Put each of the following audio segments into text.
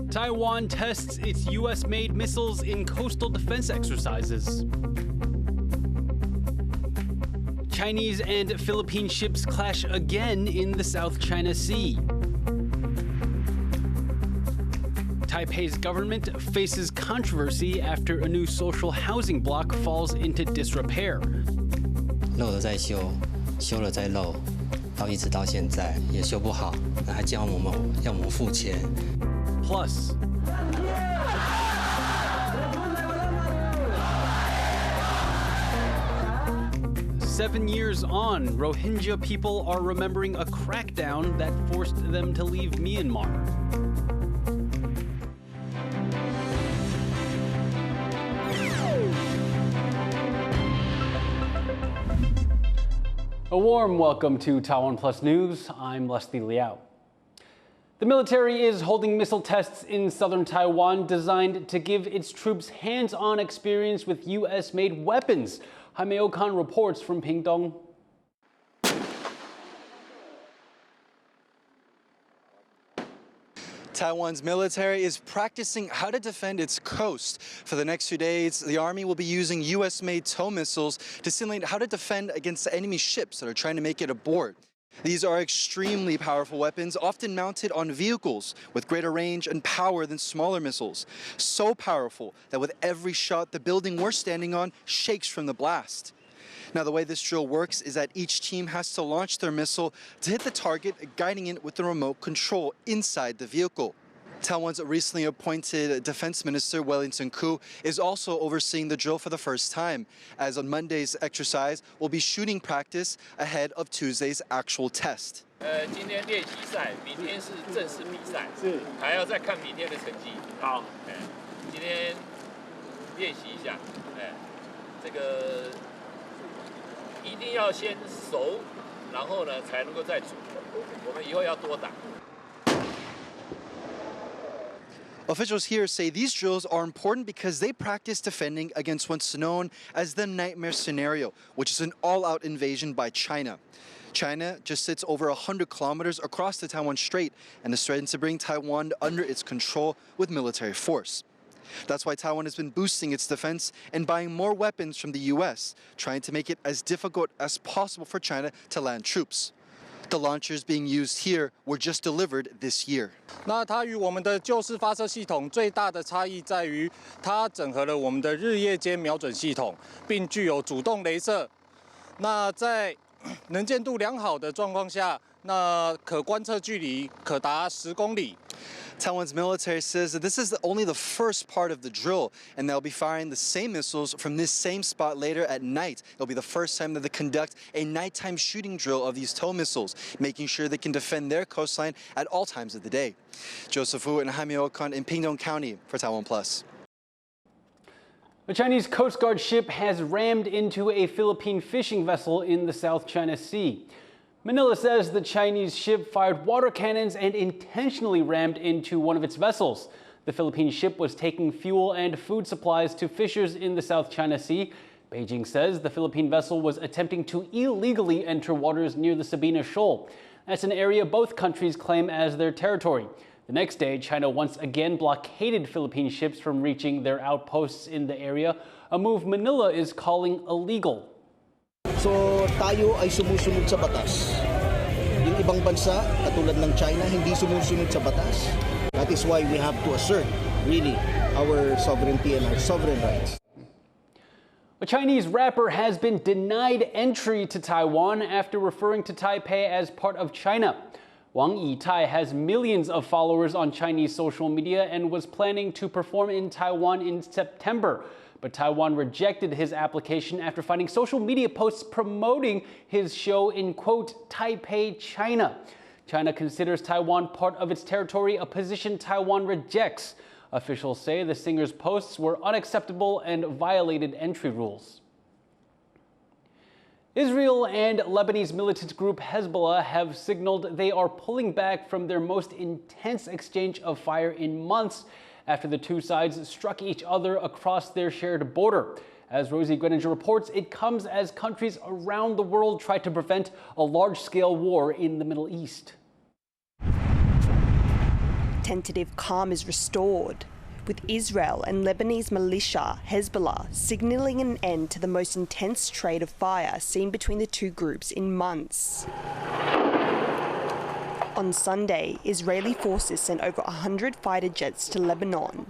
Taiwan tests its U.S.-made missiles in coastal defense exercises. Chinese and Philippine ships clash again in the South China Sea. Taipei's government faces controversy after a new social housing block falls into disrepair. 漏了再修，修了再漏，一直到现在也修不好，还叫我们付钱。Plus, "7 years on, Rohingya people are remembering a crackdown that forced them to leave Myanmar." A warm welcome to TaiwanPlus News. I'm Liao. The military is holding missile tests in southern Taiwan designed to give its troops hands-on experience with U.S.-made weapons. Jaime Okan reports from Pingdong. Taiwan's military is practicing how to defend its coast. For the next few days, the Army will be using U.S.-made tow missiles to simulate how to defend against enemy ships that are trying to make it aboard. These are extremely powerful weapons, often mounted on vehicles with greater range and power than smaller missiles. So powerful that with every shot, the building we're standing on shakes from the blast. Now, the way this drill works is that each team has to launch their missile to hit the target, guiding it with the remote control inside the vehicle. Taiwan's recently appointed Defense Minister Wellington Koo is also overseeing the drill for the first time, as on Monday's exercise will be shooting practice ahead of Tuesday's actual test. 今天练习赛，明天是正式比赛，还要再看明天的成绩。好，今天练习一下，这个一定要先熟，然后呢才能够再组。我们以后要多打。 Officials here say these drills are important because they practice defending against what's known as the nightmare scenario, which is an all-out invasion by China. China just sits over 100 kilometers across the Taiwan Strait and is threatened to bring Taiwan under its control with military force. That's why Taiwan has been boosting its defense and buying more weapons from the U.S., trying to make it as difficult as possible for China to land troops. The launchers being used here were just delivered this year. 那它与我们的旧式发射系统最大的差异在于，它整合了我们的日夜间瞄准系统，并具有主动雷射。那在能见度良好的状况下，那可观测距离可达10公里。 Taiwan's military says that this is only the first part of the drill, and they'll be firing the same missiles from this same spot later at night. It'll be the first time that they conduct a nighttime shooting drill of these tow missiles, making sure they can defend their coastline at all times of the day. Joseph Wu and Jaime Okan in Pingdong County for TaiwanPlus. A Chinese Coast Guard ship has rammed into a Philippine fishing vessel in the South China Sea. Manila says the Chinese ship fired water cannons and intentionally rammed into one of its vessels. The Philippine ship was taking fuel and food supplies to fishers in the South China Sea. Beijing says the Philippine vessel was attempting to illegally enter waters near the Sabina Shoal. That's an area both countries claim as their territory. The next day, China once again blockaded Philippine ships from reaching their outposts in the area, a move Manila is calling illegal. So tayo ay sumusunod sa batas. Yung ibang bansa, katulad ng China, hindi sumusunod sa batas. That is why we have to assert, really, our sovereignty and our sovereign rights. A Chinese rapper has been denied entry to Taiwan after referring to Taipei as part of China. Wang Yitai has millions of followers on Chinese social media and was planning to perform in Taiwan in September. But Taiwan rejected his application after finding social media posts promoting his show in, quote, Taipei, China. China considers Taiwan part of its territory, a position Taiwan rejects. Officials say the singer's posts were unacceptable and violated entry rules. Israel and Lebanese militant group Hezbollah have signaled they are pulling back from their most intense exchange of fire in months after the two sides struck each other across their shared border. As Rosie Greninger reports, it comes as countries around the world try to prevent a large-scale war in the Middle East. Tentative calm is restored, with Israel and Lebanese militia Hezbollah signalling an end to the most intense trade of fire seen between the two groups in months. On Sunday, Israeli forces sent over 100 fighter jets to Lebanon,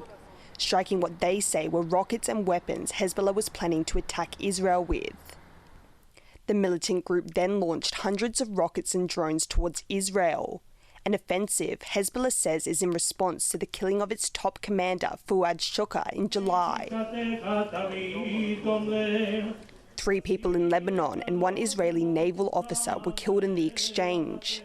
striking what they say were rockets and weapons Hezbollah was planning to attack Israel with. The militant group then launched hundreds of rockets and drones towards Israel, an offensive Hezbollah says is in response to the killing of its top commander, Fuad Shukar, in July. 3 people in Lebanon and 1 Israeli naval officer were killed in the exchange.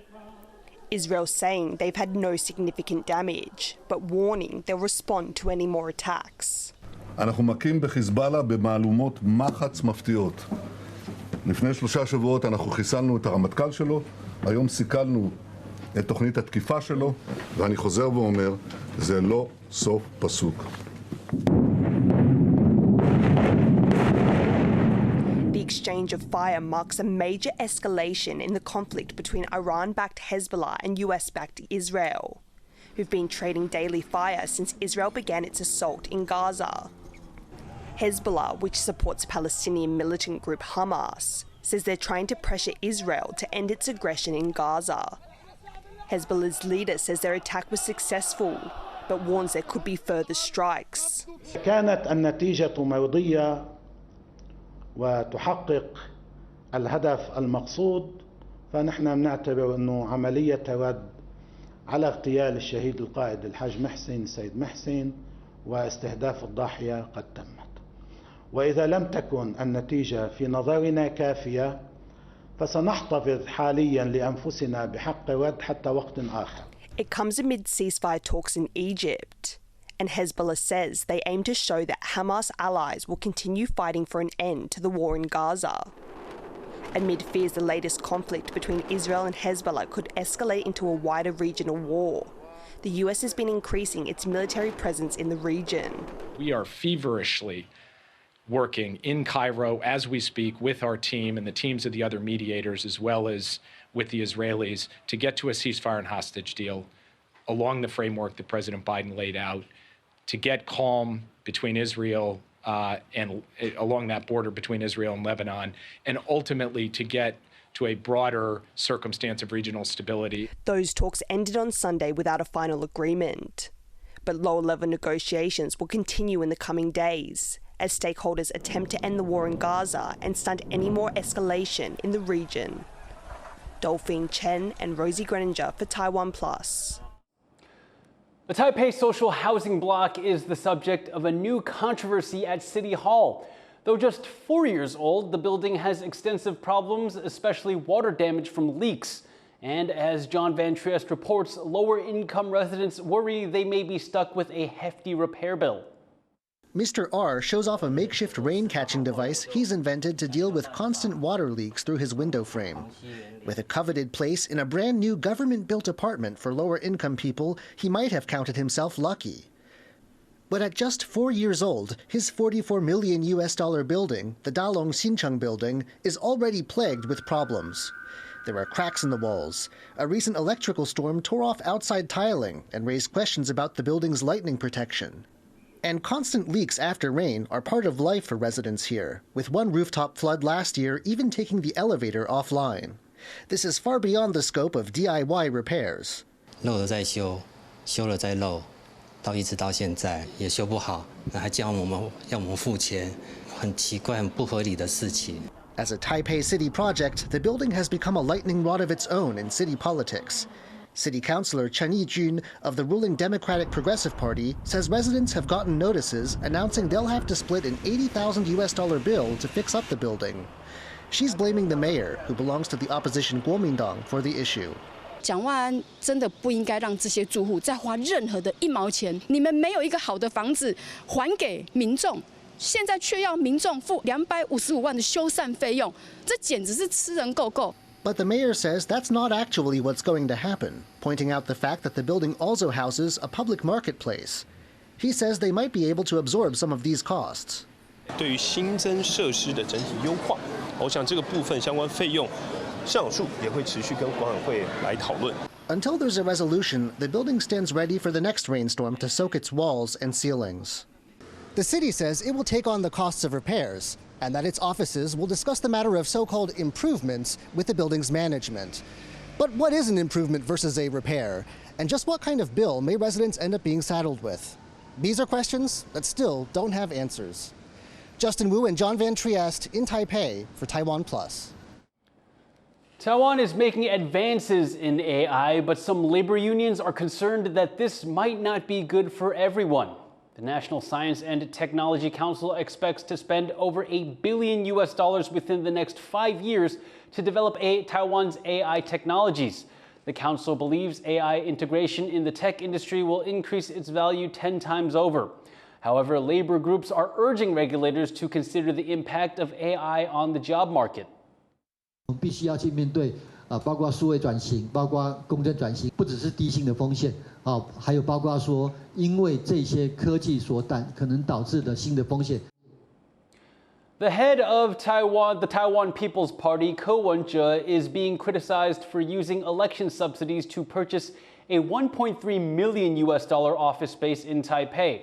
Israel saying they've had no significant damage, but warning they'll respond to any more attacks. אנחנו מכים בחיזבאללה במהלומות מחץ מפתיעות. לפני 3 שבועות אנחנו חיסלנו את הרמטכ"ל שלו, היום סיכלנו את תוכנית התקיפה שלו, ואני חוזר ואומר, זה לא סוף פסוק. The exchange of fire marks a major escalation in the conflict between Iran-backed Hezbollah and US-backed Israel, who've been trading daily fire since Israel began its assault in Gaza. Hezbollah, which supports Palestinian militant group Hamas, says they're trying to pressure Israel to end its aggression in Gaza. Hezbollah's leader says their attack was successful, but warns there could be further strikes. كانت النتيجة مرضية وتحقق الهدف المقصود، فنحن بنعتبر أنه عملية رد على اغتيال الشهيد القائد الحاج محسن سيد محسن واستهداف الضاحية قد تمت. وإذا لم تكن النتيجة في نظرنا كافية فسنحتفظ حاليا لأنفسنا بحق رد حتى وقت آخر. It comes amid ceasefire talks in Egypt, and Hezbollah says they aim to show that Hamas allies will continue fighting for an end to the war in Gaza. Amid fears the latest conflict between Israel and Hezbollah could escalate into a wider regional war, the US has been increasing its military presence in the region. We are feverishly working in Cairo as we speak with our team and the teams of the other mediators, as well as with the Israelis, to get to a ceasefire and hostage deal along the framework that President Biden laid out, to get calm between Israel and along that border between Israel and Lebanon, and ultimately to get to a broader circumstance of regional stability. Those talks ended on Sunday without a final agreement, but lower-level negotiations will continue in the coming days as stakeholders attempt to end the war in Gaza and stunt any more escalation in the region. Dolphine Chen and Rosie Greninger for TaiwanPlus. The Taipei social housing block is the subject of a new controversy at City Hall. Though just 4 years old, the building has extensive problems, especially water damage from leaks. And as John Van Trieste reports, lower-income residents worry they may be stuck with a hefty repair bill. Mr. R shows off a makeshift rain-catching device he's invented to deal with constant water leaks through his window frame. With a coveted place in a brand-new government-built apartment for lower-income people, he might have counted himself lucky. But at just 4 years old, his $44 million building, the Dalong Xincheng building, is already plagued with problems. There are cracks in the walls. A recent electrical storm tore off outside tiling and raised questions about the building's lightning protection. And constant leaks after rain are part of life for residents here, with one rooftop flood last year even taking the elevator offline. This is far beyond the scope of DIY repairs. 漏了再修，修了再漏，一直到现在也修不好，还叫我们付钱，很奇怪、很不合理的事情。 As a Taipei City project, the building has become a lightning rod of its own in city politics. City Councilor Chen Yijun of the ruling Democratic Progressive Party says residents have gotten notices announcing they'll have to split an $80,000 bill to fix up the building. She's blaming the mayor, who belongs to the opposition Kuomintang, for the issue. 蒋万安真的不应该让这些住户再花任何的1毛钱，你们没有一个好的房子还给民众，现在却要民众付255万的修缮费用，这简直是吃人够够。 But the mayor says that's not actually what's going to happen, pointing out the fact that the building also houses a public marketplace. He says they might be able to absorb some of these costs. 对于新增设施的整体优化，我想这个部分相关费用上述也会持续跟管委会来讨论。 Until there's a resolution, the building stands ready for the next rainstorm to soak its walls and ceilings. The city says it will take on the costs of repairs and that its offices will discuss the matter of so-called improvements with the building's management. But what is an improvement versus a repair? And just what kind of bill may residents end up being saddled with? These are questions that still don't have answers. Justin Wu and John Van Trieste in Taipei for TaiwanPlus. Taiwan is making advances in AI, but some labor unions are concerned that this might not be good for everyone. The National Science and Technology Council expects to spend over $1 billion within the next 5 years to develop Taiwan's AI technologies. The council believes AI integration in the tech industry will increase its value 10 times over. However, labor groups are urging regulators to consider the impact of AI on the job market. 我们必须要去面对包括数位转型，包括公正转型，不只是低薪的风险还有包括说因为这些科技所可能导致的新的风险。The head of Taiwan, the Taiwan People's Party, Ko Wen-je, is being criticized for using election subsidies to purchase a $1.3 million office space in Taipei.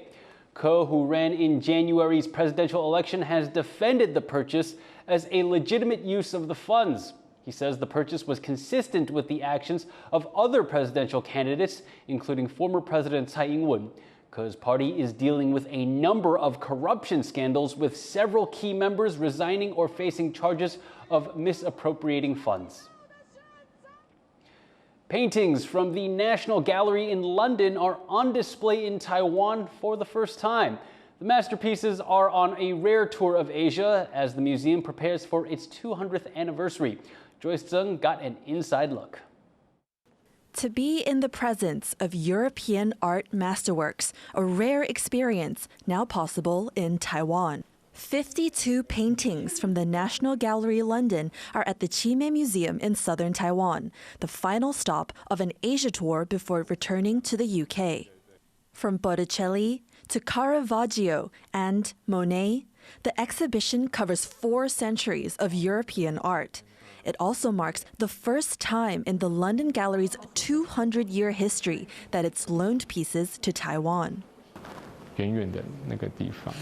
Ko, who ran in January's presidential election, has defended the purchase as a legitimate use of the funds. He says the purchase was consistent with the actions of other presidential candidates, including former President Tsai Ing-wen. Ko's party is dealing with a number of corruption scandals, with several key members resigning or facing charges of misappropriating funds. Paintings from the National Gallery in London are on display in Taiwan for the first time. The masterpieces are on a rare tour of Asia as the museum prepares for its 200th anniversary. Joyce Zeng got an inside look. To be in the presence of European art masterworks, a rare experience now possible in Taiwan. 52 paintings from the National Gallery London are at the Chime Museum in southern Taiwan, the final stop of an Asia tour before returning to the UK. From Botticelli to Caravaggio and Monet, the exhibition covers 4 centuries of European art. It also marks the first time in the London Gallery's 200-year history that it's loaned pieces to Taiwan. 远远的那个地方。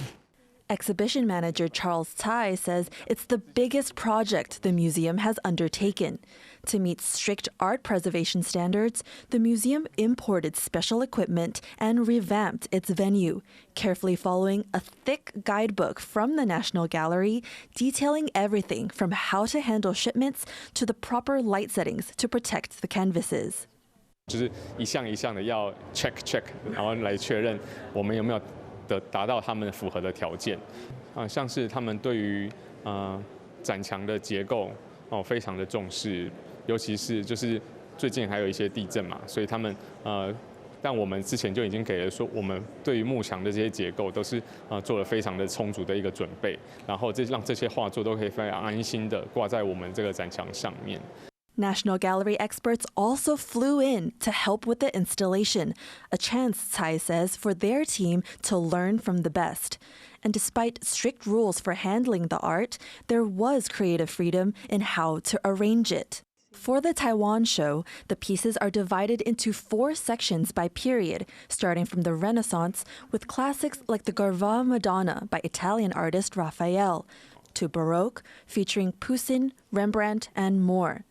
Exhibition manager Charles Tsai says it's the biggest project the museum has undertaken. To meet strict art preservation standards, the museum imported special equipment and revamped its venue, carefully following a thick guidebook from the National Gallery detailing everything from how to handle shipments to the proper light settings to protect the canvases. 就是一项一项的要 check， 然后来确认我们有没有达到他们符合的条件。像是他们对于展墙的结构非常的重视，尤其是就是最近还有一些地震嘛，所以他们但我们之前就已经给了说，我们对于幕墙的这些结构都是做了非常的充足的一个准备，然后让这些画作都可以非常安心的挂在我们这个展墙上面。 National Gallery experts also flew in to help with the installation, a chance, Tsai says, for their team to learn from the best. And despite strict rules for handling the art, there was creative freedom in how to arrange it. For the Taiwan show, the pieces are divided into 4 sections by period, starting from the Renaissance with classics like the Garva Madonna by Italian artist Raphael, to Baroque, featuring Poussin, Rembrandt, and more.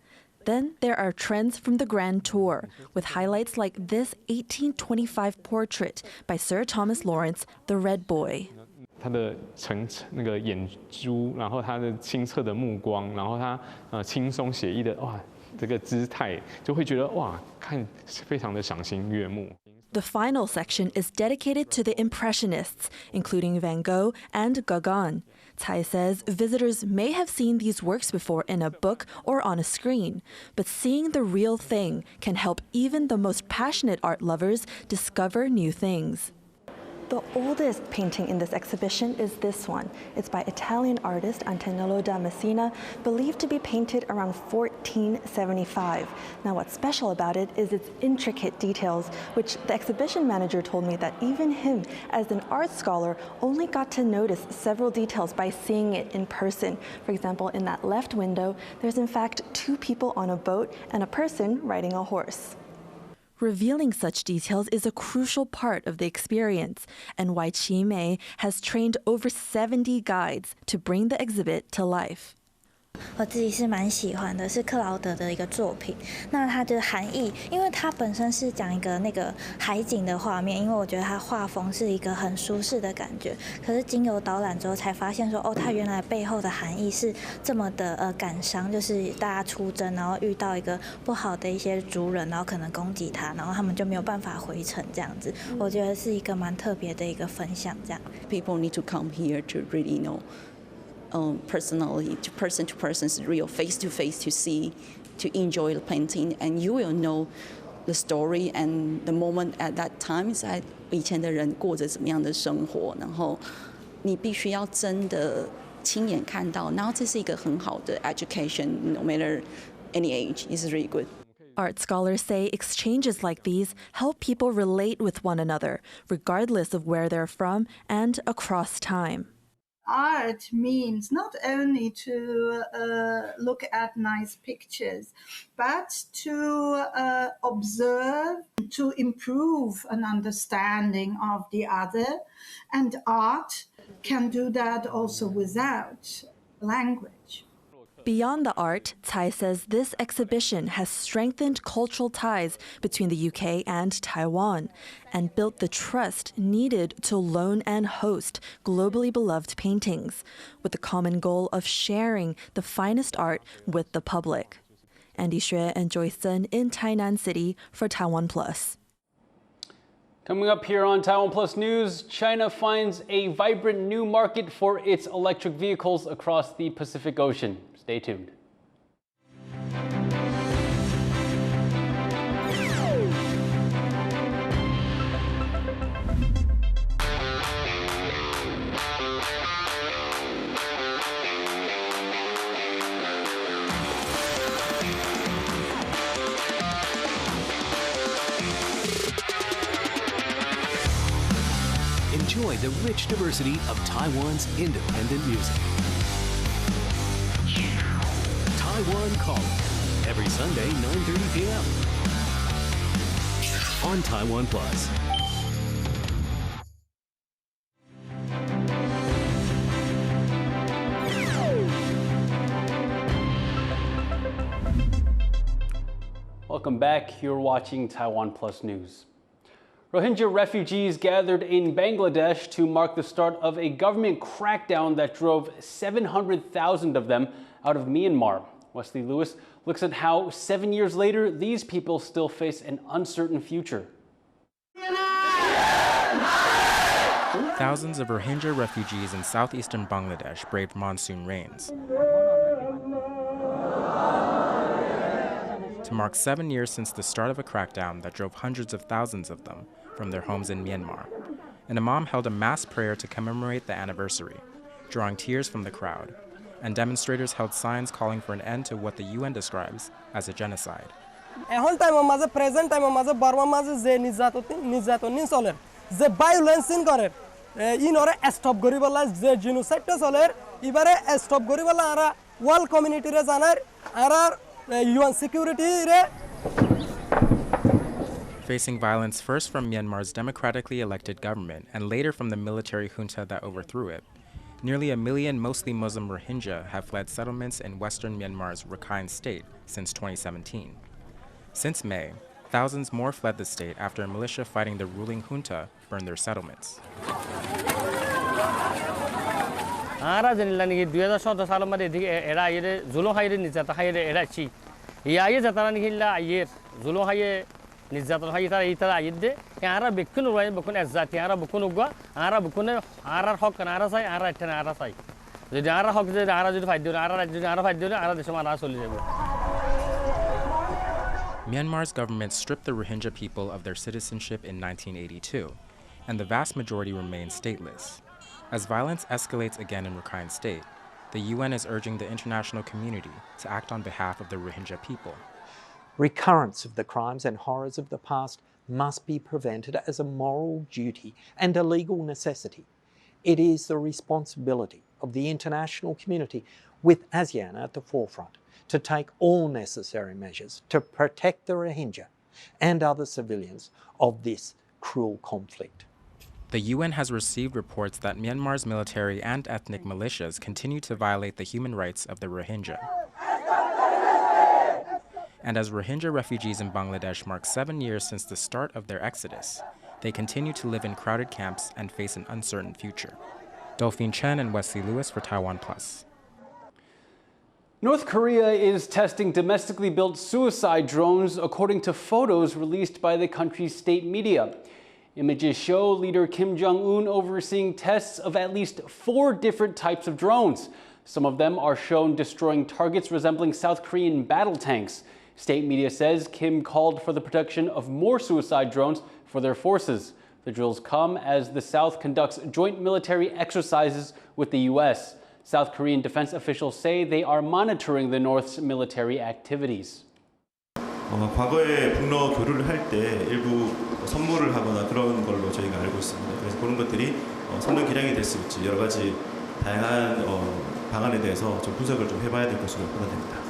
Then there are trends from the Grand Tour, with highlights like this 1825 portrait by Sir Thomas Lawrence, the Red Boy. 他的那个眼珠，然后他的清澈的目光，然后他轻松写意的哇，这个姿态，就会觉得哇，看非常的赏心悦目。 The final section is dedicated to the Impressionists, including Van Gogh and Gauguin. Tsai says visitors may have seen these works before in a book or on a screen, but seeing the real thing can help even the most passionate art lovers discover new things. The oldest painting in this exhibition is this one. It's by Italian artist Antonello da Messina, believed to be painted around 1475. Now what's special about it is its intricate details, which the exhibition manager told me that even him, as an art scholar, only got to notice several details by seeing it in person. For example, in that left window, there's in fact 2 people on a boat and a person riding a horse. Revealing such details is a crucial part of the experience, and Wai Chi Mei has trained over 70 guides to bring the exhibit to life. 我自己是蛮喜欢的，是克劳德的一个作品。那它的含义，因为它本身是讲一个那个海景的画面，因为我觉得它画风是一个很舒适的感觉。可是经由导览之后才发现说，哦，它原来背后的含义是这么的感伤，就是大家出征，然后遇到一个不好的一些族人，然后可能攻击他，然后他们就没有办法回城这样子。我觉得是一个蛮特别的一个分享，这样。People need to come here to really know. Personally, to person, real face to face to see, to enjoy the painting, and you will know the story and the moment at that time 在以前的人过着怎么样的生活，然后你必须要真的亲眼看到，然后这是一个很好的 education, no matter any age, is really good. Art scholars say exchanges like these help people relate with one another, regardless of where they're from and across time. Art means not only to look at nice pictures, but to observe, to improve an understanding of the other. And art can do that also without language. Beyond the art, Tsai says this exhibition has strengthened cultural ties between the UK and Taiwan and built the trust needed to loan and host globally beloved paintings, with the common goal of sharing the finest art with the public. Andy Xue and Joyce Sun in Tainan City for TaiwanPlus. Coming up here on TaiwanPlus News, China finds a vibrant new market for its electric vehicles across the Pacific Ocean. Stay tuned. Enjoy the rich diversity of Taiwan's independent music. Taiwan Calling, every Sunday, 9:30 p.m. on TaiwanPlus. Welcome back. You're watching TaiwanPlus News. Rohingya refugees gathered in Bangladesh to mark the start of a government crackdown that drove 700,000 of them out of Myanmar. Wesley Lewis looks at how 7 years later, these people still face an uncertain future. Thousands of Rohingya refugees in southeastern Bangladesh braved monsoon rains. To mark 7 years since the start of a crackdown that drove hundreds of thousands of them from their homes in Myanmar, an imam held a mass prayer to commemorate the anniversary, drawing tears from the crowd, and demonstrators held signs calling for an end to what the UN describes as a genocide. এখন time মাঝে present time মাঝে বর্মা মাঝে যে নির্যাতন চলে যে violence করে ইনরে stop করিবলা যে জিনোসাইডটা চলে এবারে স্টপ করিবলা আরা ওয়ার্ল্ড কমিউনিটি রে জানার আরা UN security রে Facing violence first from Myanmar's democratically elected government and later from the military junta that overthrew it, nearly 1 million mostly Muslim Rohingya have fled settlements in western Myanmar's Rakhine state since 2017. Since May, thousands more fled the state after a militia fighting the ruling junta burned their settlements. নির্যাতন হয় তারা এই তারা আইদ দে আরা বেকুন রয় বেকুন এজাতি আরা বেকুন উগা আরা বেকুন আরার হক আরা চাই আরা এটা আরা চাই যদি আরা হক যদি আরা যদি ফাইদ দিও আরা যদি আরা ফাইদ দিও আরা দেশ মারা চলে যাবে Myanmar's government stripped the Rohingya people of their citizenship in 1982, and the vast majority remain stateless. As violence escalates again in Rakhine State, the UN is urging the international community to act on behalf of the Rohingya people. Recurrence of the crimes and horrors of the past must be prevented as a moral duty and a legal necessity. It is the responsibility of the international community, with ASEAN at the forefront, to take all necessary measures to protect the Rohingya and other civilians of this cruel conflict. The UN has received reports that Myanmar's military and ethnic militias continue to violate the human rights of the Rohingya. And as Rohingya refugees in Bangladesh mark 7 years since the start of their exodus, they continue to live in crowded camps and face an uncertain future. Dolphine Chen and Wesley Lewis for TaiwanPlus. North Korea is testing domestically built suicide drones according to photos released by the country's state media. Images show leader Kim Jong-un overseeing tests of at least 4 different types of drones. Some of them are shown destroying targets resembling South Korean battle tanks. State media says Kim called for the production of more suicide drones for their forces. The drills come as the South conducts joint military exercises with the U.S. South Korean defense officials say they are monitoring the North's military activities. 과거에 북러 교류를 할 때 일부 선물을 하거나 그런 걸로 저희가 알고 있습니다. 그래서 그런 것들이 선물 기량이 될 수 있지 여러 가지 다양한 방안에 대해서 좀 분석을 좀 해봐야 될 것으로 판단됩니다.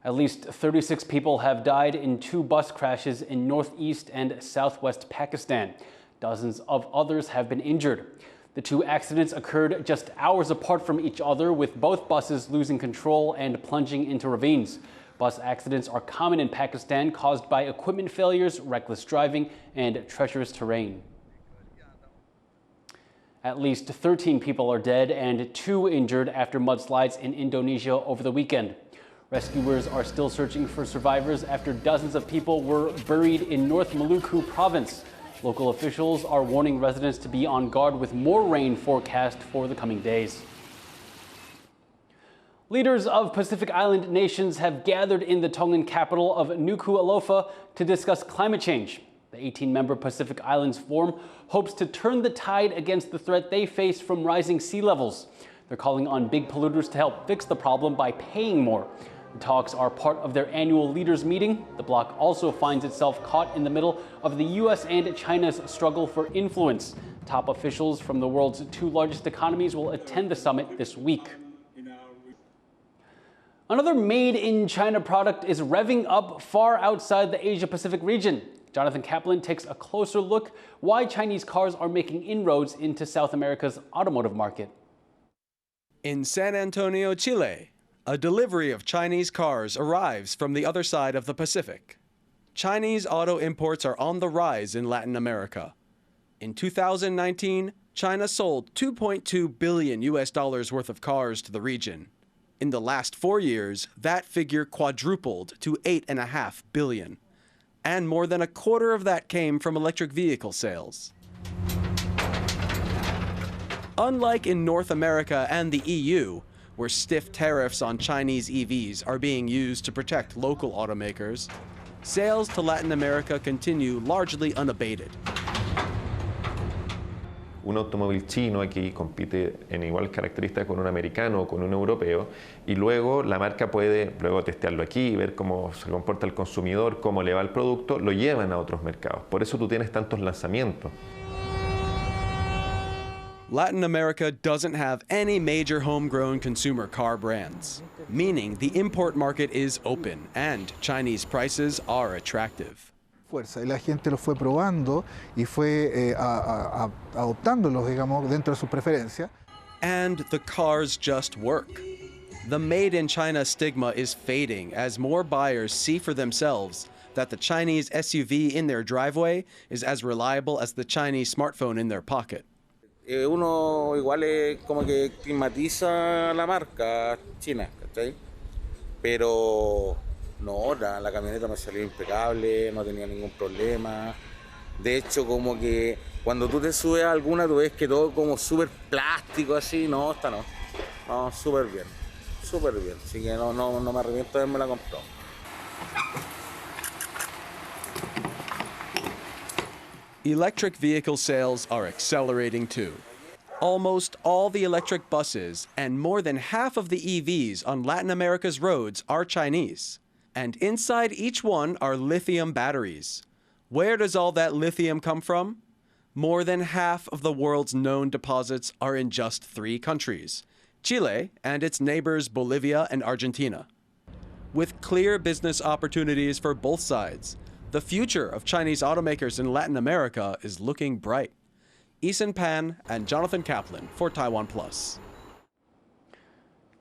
At least 36 people have died in 2 bus crashes in northeast and southwest Pakistan. Dozens of others have been injured. The 2 accidents occurred just hours apart from each other, with both buses losing control and plunging into ravines. Bus accidents are common in Pakistan, caused by equipment failures, reckless driving, and treacherous terrain. At least 13 people are dead and 2 injured after mudslides in Indonesia over the weekend. Rescuers are still searching for survivors after dozens of people were buried in North Maluku province. Local officials are warning residents to be on guard with more rain forecast for the coming days. Leaders of Pacific Island nations have gathered in the Tongan capital of Nuku'alofa to discuss climate change. The 18-member Pacific Islands Forum hopes to turn the tide against the threat they face from rising sea levels. They're calling on big polluters to help fix the problem by paying more. The talks are part of their annual leaders meeting. The bloc also finds itself caught in the middle of the U.S. and China's struggle for influence. Top officials from the world's 2 largest economies will attend the summit this week. Another made-in-China product is revving up far outside the Asia-Pacific region. Jonathan Kaplan takes a closer look why Chinese cars are making inroads into South America's automotive market. In San Antonio, Chile, a delivery of Chinese cars arrives from the other side of the Pacific. Chinese auto imports are on the rise in Latin America. In 2019, China sold $2.2 billion worth of cars to the region. In the last 4 years, that figure quadrupled to $8.5 billion. And more than a quarter of that came from electric vehicle sales. Unlike in North America and the EU, where stiff tariffs on Chinese EVs are being used to protect local automakers, sales to Latin America continue largely unabated. Un automóvil chino aquí compite en igual característica con un americano o con un europeo, y luego la marca puede luego testearlo aquí, ver cómo se comporta el consumidor, cómo le va el producto, lo llevan a otros mercados. Por eso tú tienes tantos lanzamientos. Latin America doesn't have any major homegrown consumer car brands, meaning the import market is open and Chinese prices are attractive. Fuerza, y la gente lo fue probando y fue adoptándolos, digamos, dentro de sus preferencias. And the cars just work. The made in China stigma is fading as more buyers see for themselves that the Chinese SUV in their driveway is as reliable as the Chinese smartphone in their pocket. Uno igual como que estigmatiza la marca china, ¿cachai? Pero no, la camioneta me salió impecable, no tenía ningún problema. De hecho, como que cuando tú te subes a alguna, tú ves que todo como súper plástico así. No, esta no. No, súper bien. Súper bien. Así que no me arrepiento de haberme la comprado. Electric vehicle sales are accelerating too. Almost all the electric buses and more than half of the EVs on Latin America's roads are Chinese. And inside each one are lithium batteries. Where does all that lithium come from? More than half of the world's known deposits are in just 3 countries, Chile and its neighbors Bolivia and Argentina. With clear business opportunities for both sides, the future of Chinese automakers in Latin America is looking bright. Eason Pan and Jonathan Kaplan for TaiwanPlus.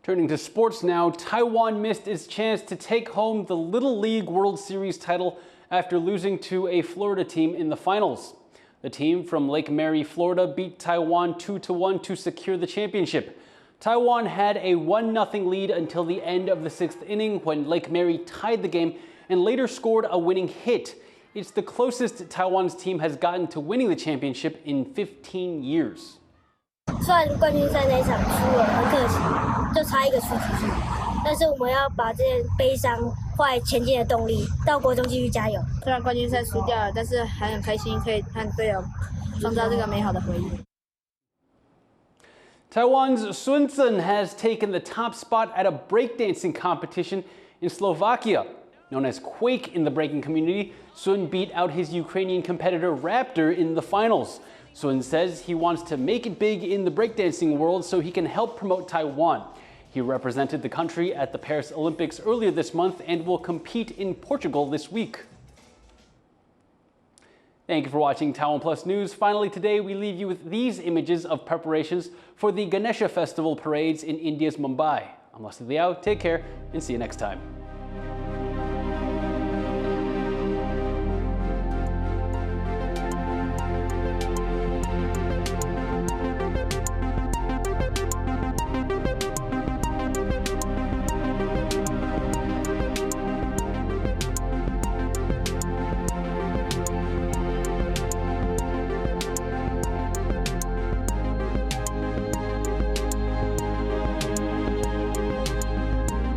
Turning to sports now, Taiwan missed its chance to take home the Little League World Series title after losing to a Florida team in the finals. The team from Lake Mary, Florida beat Taiwan 2-1 to secure the championship. Taiwan had a 1-0 lead until the end of the 6th inning when Lake Mary tied the game and later scored a winning hit. It's the closest Taiwan's team has gotten to winning the championship in 15 years. 虽然冠军赛那一场输了，很可惜，就差一个出局数。但是我们要把这些悲伤化为前进的动力，到国中继续加油。虽然冠军赛输掉了，但是还很开心，可以和队友创造这个美好的回忆。 Taiwan's Sun Zhen has taken the top spot at a breakdancing competition in Slovakia. Known as Quake in the breaking community, Sun beat out his Ukrainian competitor Raptor in the finals. Sun says he wants to make it big in the breakdancing world so he can help promote Taiwan. He represented the country at the Paris Olympics earlier this month and will compete in Portugal this week. Thank you for watching TaiwanPlus News. Finally today, we leave you with these images of preparations for the Ganesha Festival parades in India's Mumbai. I'm Liao. Take care and see you next time.